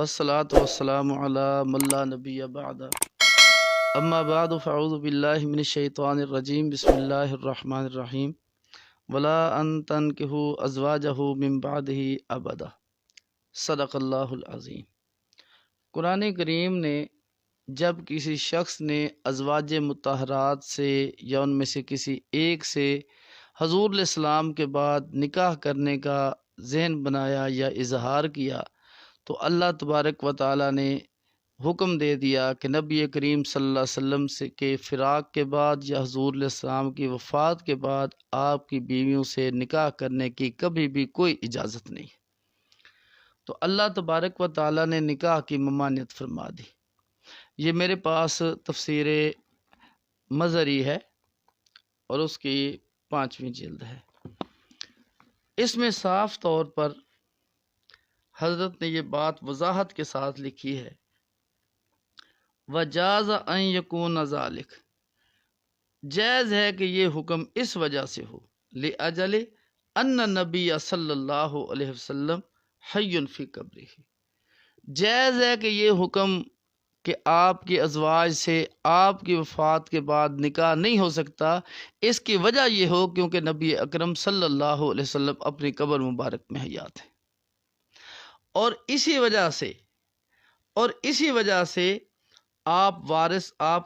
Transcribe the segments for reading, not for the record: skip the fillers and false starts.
والصلاة والسلام على من لا نبي بعد اما بعد فاعوذ باللہ من الشیطان الرجیم بسم اللہ الرحمن الرحیم ولا ان تنکحوا ازواجہ من بعدہ ابدا صدق اللہ العظیم۔ قرآن کریم نے جب کسی شخص نے ازواج مطہرات سے یا ان میں سے کسی ایک سے حضور علیہ السلام کے بعد نکاح کرنے کا ذہن بنایا یا اظہار کیا تو اللہ تبارک و تعالی نے حکم دے دیا کہ نبی کریم صلی اللہ علیہ وسلم سے کے فراق کے بعد یا حضور علیہ السلام کی وفات کے بعد آپ کی بیویوں سے نکاح کرنے کی کبھی بھی کوئی اجازت نہیں۔ تو اللہ تبارک و تعالی نے نکاح کی ممانعت فرما دی۔ یہ میرے پاس تفسیر مظہری ہے اور اس کی 5ویں جلد ہے۔ اس میں صاف طور پر حضرت نے یہ بات وضاحت کے ساتھ لکھی ہے، وَجَازَ أَن يَكُونَ ذَلِكَ، جائز ہے کہ یہ حکم اس وجہ سے ہو، لِأَجَلِ أَنَّ النَّبِيَّ صلی اللہ علیہ وسلم حی فی قبرہ، جائز ہے کہ یہ حکم کہ آپ کی ازواج سے آپ کی وفات کے بعد نکاح نہیں ہو سکتا، اس کی وجہ یہ ہو کیونکہ نبی اکرم صلی اللہ علیہ وسلم اپنی قبر مبارک میں حیات ہیں، اور اسی وجہ سے آپ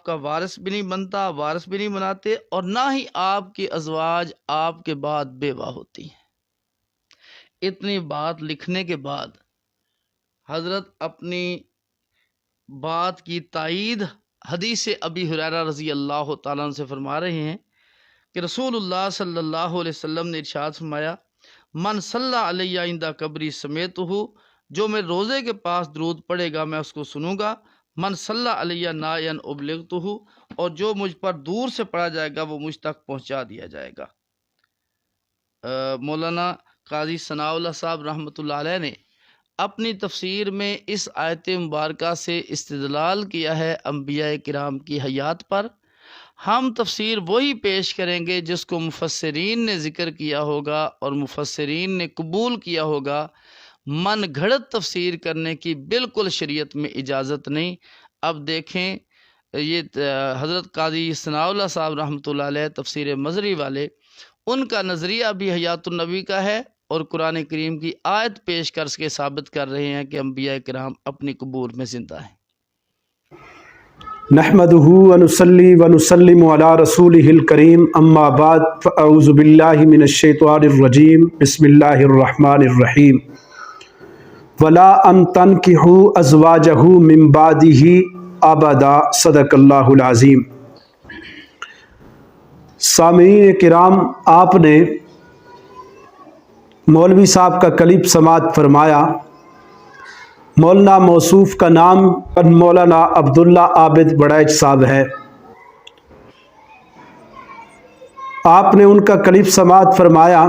کا وارث بھی نہیں بنتا، وارث بھی نہیں بناتے، اور نہ ہی آپ کی ازواج آپ کے بعد بیوہ ہوتی ہیں۔ اتنی بات لکھنے کے بعد حضرت اپنی بات کی تائید حدیث ابی ہریرہ رضی اللہ تعالیٰ عنہ سے فرما رہے ہیں کہ رسول اللہ صلی اللہ علیہ وسلم نے ارشاد فرمایا، من صلی علیہ عند قبری سمیتہ، جو میرے روزے کے پاس درود پڑھے گا میں اس کو سنوں گا، من صلی علیہ نائن ابلغتہ، اور جو مجھ پر دور سے پڑھا جائے گا وہ مجھ تک پہنچا دیا جائے گا۔ مولانا قاضی ثناء اللہ صاحب رحمۃ اللہ علیہ نے اپنی تفسیر میں اس آیت مبارکہ سے استدلال کیا ہے انبیاء کرام کی حیات پر۔ ہم تفسیر وہی پیش کریں گے جس کو مفسرین نے ذکر کیا ہوگا اور مفسرین نے قبول کیا ہوگا۔ من گھڑت تفسیر کرنے کی بالکل شریعت میں اجازت نہیں۔ اب دیکھیں یہ حضرت قاضی ثناء اللہ صاحب رحمۃ اللہ علیہ تفسیر مظہری والے، ان کا نظریہ بھی حیات النبی کا ہے، اور قرآن کریم کی آیت پیش کر کے ثابت کر رہے ہیں کہ انبیاء کرام اپنی قبور میں زندہ ہیں۔ نحمدہ ونصلی ونسلم علی رسولہ الکریم، اما بعد فاعوذ باللہ من الشیطان الرجیم، بسم اللہ الرحمن الرحیم۔ ولا ان تنکحوا ازواجہ من بعدہ ابدا، صدق اللہ العظیم۔ سامعین کرام، آپ نے مولوی صاحب کا کلپ سماعت فرمایا۔ مولانا موصوف کا نام مولانا عبداللہ عابد بڑیچ صاحب ہے۔ آپ نے ان کا کلپ سماعت فرمایا،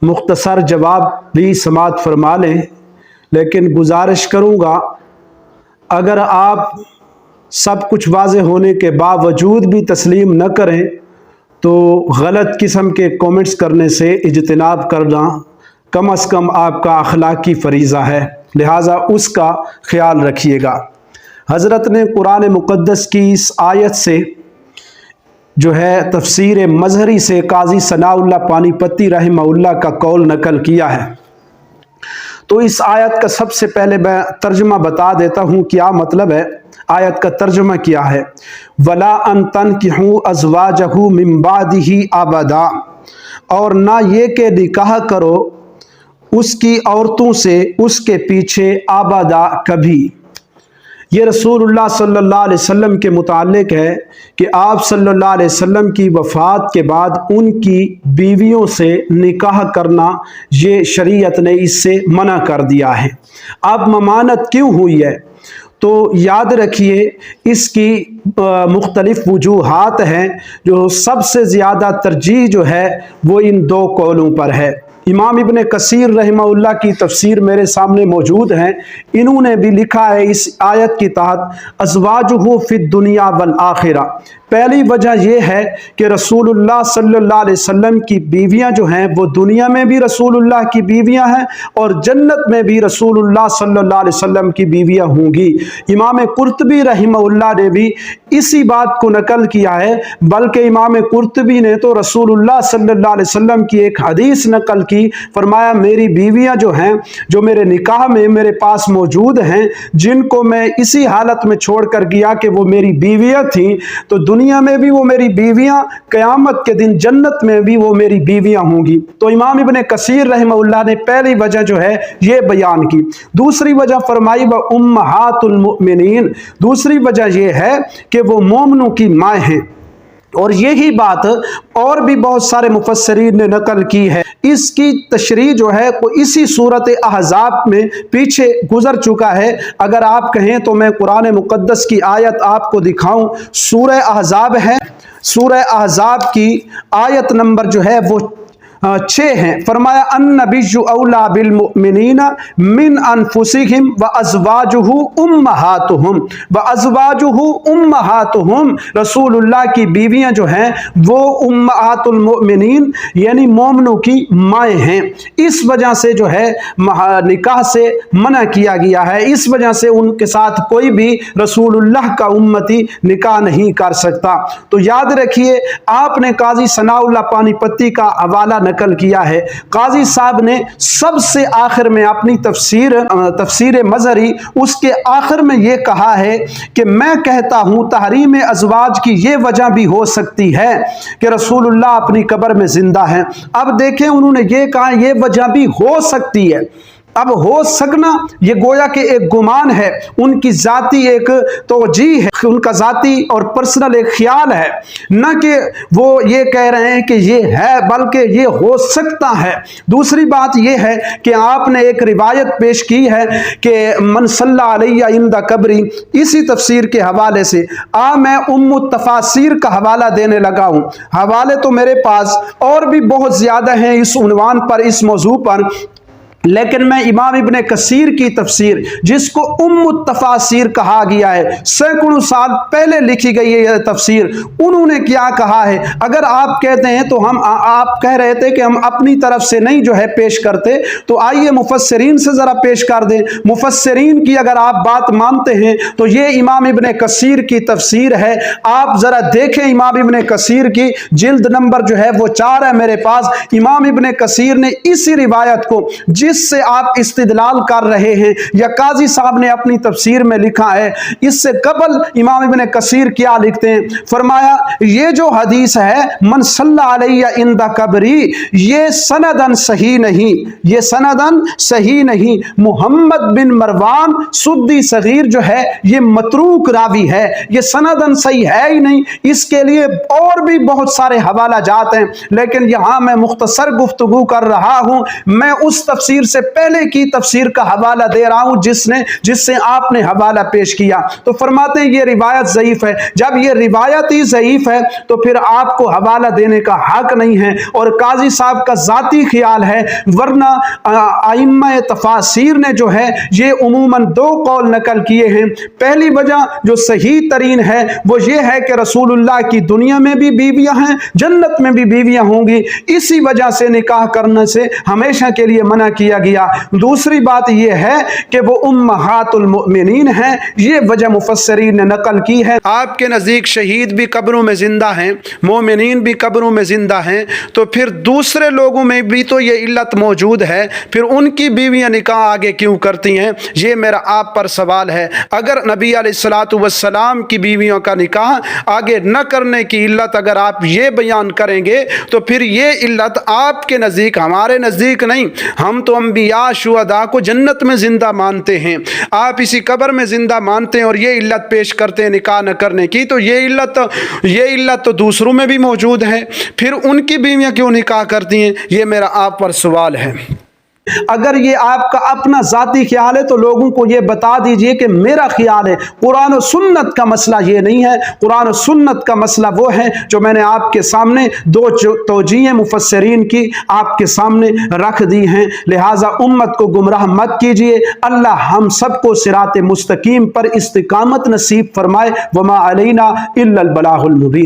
مختصر جواب بھی سماعت فرما لیں، لیکن گزارش کروں گا اگر آپ سب کچھ واضح ہونے کے باوجود بھی تسلیم نہ کریں تو غلط قسم کے کومنٹس کرنے سے اجتناب کرنا کم از کم آپ کا اخلاقی فریضہ ہے، لہٰذا اس کا خیال رکھیے گا۔ حضرت نے قرآن مقدس کی اس آیت سے جو ہے تفسیر مظہری سے قاضی ثناء اللہ پانی پتی رحمہ اللہ کا قول نقل کیا ہے۔ تو اس آیت کا سب سے پہلے میں ترجمہ بتا دیتا ہوں کیا مطلب ہے۔ آیت کا ترجمہ کیا ہے؟ وَلَا أَن تَنْكِحُوا أَزْوَاجَهُ مِن بَعْدِهِ أَبَدًا، اور نہ یہ کہ نکاح کرو اس کی عورتوں سے اس کے پیچھے آبادا کبھی۔ یہ رسول اللہ صلی اللہ علیہ وسلم کے متعلق ہے کہ آپ صلی اللہ علیہ وسلم کی وفات کے بعد ان کی بیویوں سے نکاح کرنا یہ شریعت نے اس سے منع کر دیا ہے۔ اب ممانعت کیوں ہوئی ہے تو یاد رکھیے اس کی مختلف وجوہات ہیں، جو سب سے زیادہ ترجیح جو ہے وہ ان دو قولوں پر ہے۔ امام ابن کثیر رحمہ اللہ کی تفسیر میرے سامنے موجود ہیں، انہوں نے بھی لکھا ہے اس آیت کی تحت ازواجہ فی الدنیا والآخرہ، पहली वजह यह है कि रसूलुल्लाह सल्लल्लाहु अलैहि वसल्लम की बीवियां जो हैं वो दुनिया में भी रसूलुल्लाह की बीवियां हैं और जन्नत में भी रसूलुल्लाह सल्लल्लाहु अलैहि वसल्लम की बीवियां होंगी। इमाम कुर्तुबी रहमहुल्लाह ने भी इसी बात को नकल किया है, बल्कि इमाम कुर्तुबी ने तो रसूलुल्लाह सल्लल्लाहु अलैहि वसल्लम की एक हदीस नकल की, फरमाया मेरी बीवियां जो हैं, जो मेरे निकाह में मेरे पास मौजूद हैं, जिनको मैं इसी हालत में छोड़कर गया कि वो मेरी बीवियां थीं, तो दुनिया में भी वो मेरी बीवियां, क़यामत के दिन जन्नत में भी वो मेरी बीवियां होंगी। तो इमाम इब्न कसीर रहमहुल्लाह ने पहली वजह जो है ये बयान की। दूसरी वजह फरमाई व उम्महातुल मुमिनीन, दूसरी वजह ये है कि वो मोमिनों की माँ हैं। और यही बात और भी बहुत सारे मुफस्सरीन ने नकल की है। इसकी तशरीह जो है वो इसी सूरत अहज़ाब में पीछे गुजर चुका है। अगर आप कहें तो मैं कुरान मुक़द्दस की आयत आपको दिखाऊं, सूरह अहज़ाब है, सूरह अहज़ाब की आयत नंबर जो है वो 6 हैं। फरमाया अन्नबिय्यु औला बिल मुमिनीना मिन अनफुसिहिम व अज़वाजुहु उम्महातुहुम व अज़वाजुहु उम्महातुहुम, रसूलुल्लाह की बीवियां जो हैं वो उम्महातुल मुमिनीन यानी मोमिनों की माएँ हैं। इस वजह से जो है निकाह से मना किया गया है, इस वजह से उनके साथ कोई भी रसूलुल्लाह का उम्मती निकाह नहीं कर सकता। तो याद रखिए, आपने काजी सनाउल्लाह पानीपती का हवाला नकल किया है। काजी साहब ने सबसे आखिर में अपनी तफसीर मज़हरी उसके आखिर में ये कहा है कि मैं कहता हूँ तहरीम अज़वाज की ये वजह भी हो सकती है कि रसूलुल्लाह अपनी कब्र में जिंदा हैं। अब देखें, उन्होंने ये कहा ये वजह भी हो सकती है। अब हो सकना ये गोया कि एक गुमान है, उनकी ज़ाती एक तौजीह है, उनका ज़ाती और पर्सनल एक ख्याल है, न कि वो ये कह रहे हैं कि ये है, बल्कि ये हो सकता है। दूसरी बात ये है कि आपने एक रिवायत पेश की है कि मन सल्ला अलैया इंदा कब्री, इसी तफसीर के हवाले से मैं उम्मु तफासीर का हवाला देने लगा हूँ। हवाले तो मेरे पास और भी बहुत ज़्यादा हैं इस उन्वान पर, इस मौजू पर, लेकिन मैं इमाम इब्न कसीर की तफसीर, जिसको उम्मु तफासीर कहा गया है, सैकड़ों साल पहले लिखी गई है यह तफसीर, उन्होंने क्या कहा है। अगर आप कहते हैं तो आप कह रहे थे कि हम अपनी तरफ से नहीं जो है पेश करते, तो आइए मुफस्सिरीन से ज़रा पेश कर दें। मुफस्सिरीन की अगर आप बात मानते हैं तो ये इमाम इब्न कसीर की तफसीर है। आप ज़रा देखें इमाम इब्न कसीर की जिल्द नंबर जो है वो 4 है मेरे पास। इमाम इब्न कसीर ने इसी रिवायत को जिससे आप इस्तिदलाल कर रहे हैं, या काजी साहब ने अपनी तफसीर में लिखा है, इससे कबल इमाम इब्न कसीर क्या लिखते हैं, फरमाया ये जो हदीस है मन सल्ला अलैया इंदा कब्री, ये सनदन सही नहीं, ये सनदन सही नहीं। मुहम्मद बिन मरवान सुद्दी सगीर जो है ये मतरूक रावी है, ये सनदन सही है ही नहीं। इसके लिए और भी बहुत सारे हवाला जात हैं, लेकिन यहां मैं मुख्तसर गुफ्तगू कर रहा हूं। मैं उस तफसीर से पहले की तफसीर का हवाला दे रहा हूं जिससे आपने हवाला पेश किया। तो फरमाते हैं ये रिवायत ज़ईफ है। जब ये रिवायत ही ज़ईफ है तो फिर आपको हवाला देने का हक नहीं है, और काजी साहब का ज़ाती ख्याल है, वरना आइम्मा तफासीर ने जो है ये उमूमन 2 कौल नकल किए हैं। पहली वजह जो सही तरीन है वो ये है कि रसूलुल्लाह की दुनिया में भी बीवियां हैं, जन्नत में भी बीवियां होंगी, इसी वजह से निकाह करने से हमेशा के लिए मना किया गया। दूसरी बात यह है कि वो उम्महातुल मुमिनीन हैं, ये वजह मुफस्सरीन ने नकल की है। आपके नज़दीक शहीद भी कब्रों में जिंदा हैं, मोमिनीन भी कब्रों में जिंदा हैं, तो फिर दूसरे लोगों में भी तो ये इल्लत मौजूद है, फिर उनकी बीवियां निकाह आगे क्यों करती हैं? ये मेरा आप पर सवाल है। अगर नबी अलैहिस्सलातु वस्सलाम की बीवियों का निकाह आगे न करने की इल्लत अगर आप ये बयान करेंगे तो फिर ये इल्लत आपके नज़दीक, हमारे नज़दीक नहीं। हम तो अंबिया शुहदा को जन्नत में जिंदा मानते हैं, आप इसी कब्र में जिंदा मानते हैं और ये इल्लत पेश करते हैं निकाह न करने की। तो ये इल्लत तो दूसरों में भी मौजूद है, फिर उनकी बीवियां क्यों निकाह करती हैं? ये मेरा आप पर सवाल है। اگر یہ آپ کا اپنا ذاتی خیال ہے تو لوگوں کو یہ بتا دیجئے کہ میرا خیال ہے، قرآن و سنت کا مسئلہ یہ نہیں ہے۔ قرآن و سنت کا مسئلہ وہ ہے جو میں نے آپ کے سامنے دو توجیہیں مفسرین کی آپ کے سامنے رکھ دی ہیں، لہٰذا امت کو گمراہ مت کیجئے۔ اللہ ہم سب کو صراط مستقیم پر استقامت نصیب فرمائے۔ وما علینا الا البلاغ المبین۔